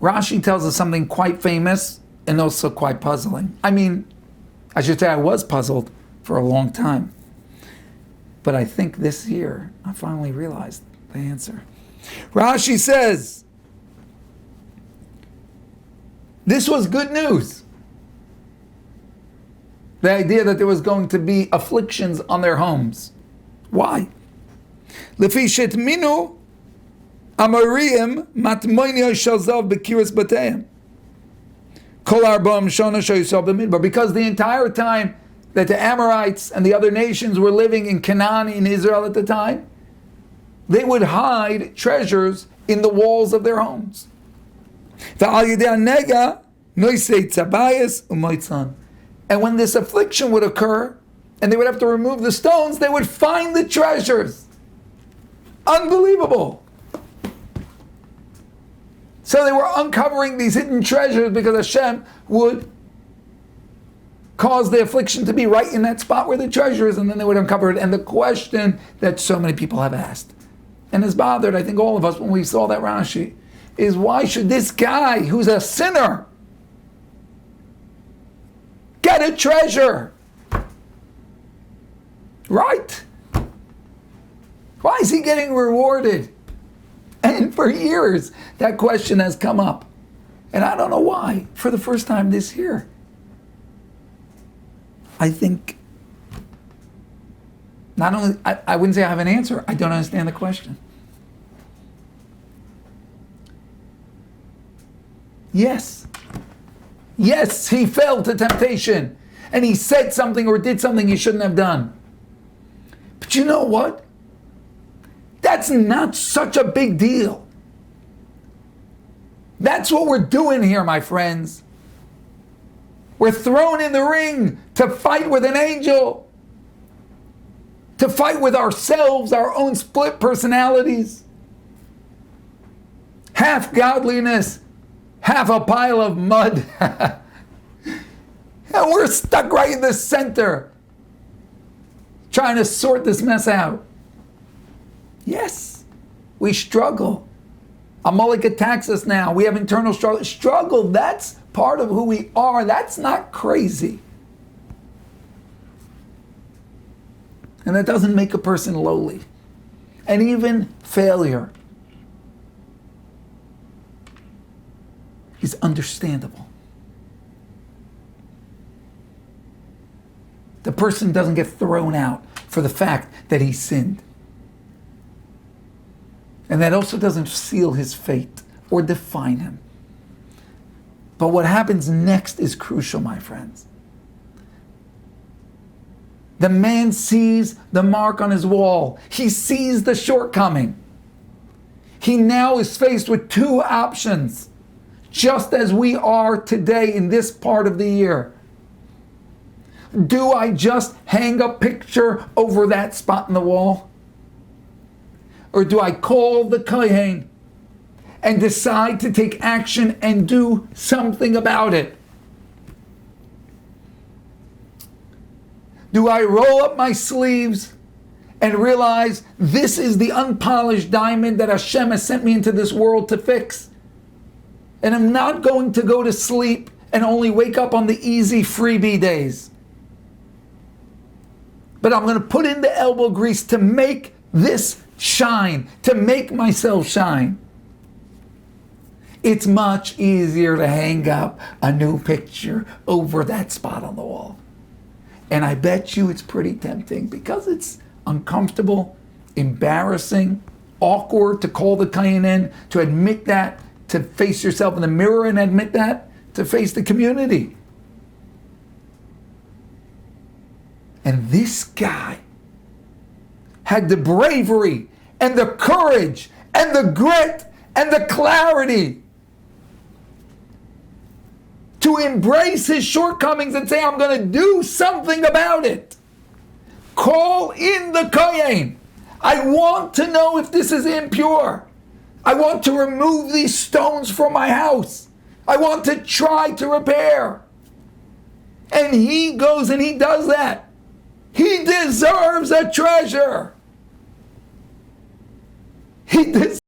Rashi tells us something quite famous and also quite puzzling. I mean, I should say I was puzzled for a long time. But I think this year I finally realized the answer. Rashi says, this was good news. The idea that there was going to be afflictions on their homes. Why? Lefi shetminu Amorim matmoinio shalzav bekiras bateim. Kol arba'am shana shoyisal b'midbar. Because the entire time that the Amorites and the other nations were living in Canaan, in Israel at the time, they would hide treasures in the walls of their homes. And when this affliction would occur, and they would have to remove the stones, they would find the treasures. Unbelievable. So they were uncovering these hidden treasures because Hashem would cause the affliction to be right in that spot where the treasure is, and then they would uncover it. And the question that so many people have asked, and has bothered, I think, all of us when we saw that Rashi, is why should this guy, who's a sinner, get a treasure? Right? Why is he getting rewarded? And for years, that question has come up. And I don't know why, for the first time this year. I think, not only, I wouldn't say I have an answer, I don't understand the question. Yes, he fell to temptation, and he said something or did something he shouldn't have done. But you know what? That's not such a big deal. That's what we're doing here, my friends. We're thrown in the ring to fight with an angel, to fight with ourselves, our own split personalities. Half godliness, half a pile of mud. And we're stuck right in the center, trying to sort this mess out. Yes, we struggle. Amalek attacks us now. We have internal struggle. That's part of who we are. That's not crazy. And that doesn't make a person lowly. And even failure is understandable. The person doesn't get thrown out for the fact that he sinned. And that also doesn't seal his fate or define him. But what happens next is crucial, my friends. The man sees the mark on his wall. He sees the shortcoming. He now is faced with two options, just as we are today in this part of the year. Do I just hang a picture over that spot in the wall? Or do I call the kohen and decide to take action and do something about it? Do I roll up my sleeves and realize this is the unpolished diamond that Hashem has sent me into this world to fix? And I'm not going to go to sleep and only wake up on the easy freebie days. But I'm going to put in the elbow grease to make this shine, to make myself shine. It's much easier to hang up a new picture over that spot on the wall. And I bet you it's pretty tempting because it's uncomfortable, embarrassing, awkward to call the kohen in, to admit that, to face yourself in the mirror and admit that, to face the community. And this guy had the bravery and the courage and the grit and the clarity to embrace his shortcomings and say, I'm going to do something about it. Call in the kohen. I want to know if this is impure. I want to remove these stones from my house. I want to try to repair. And he goes and he does that. He deserves a treasure. He deserves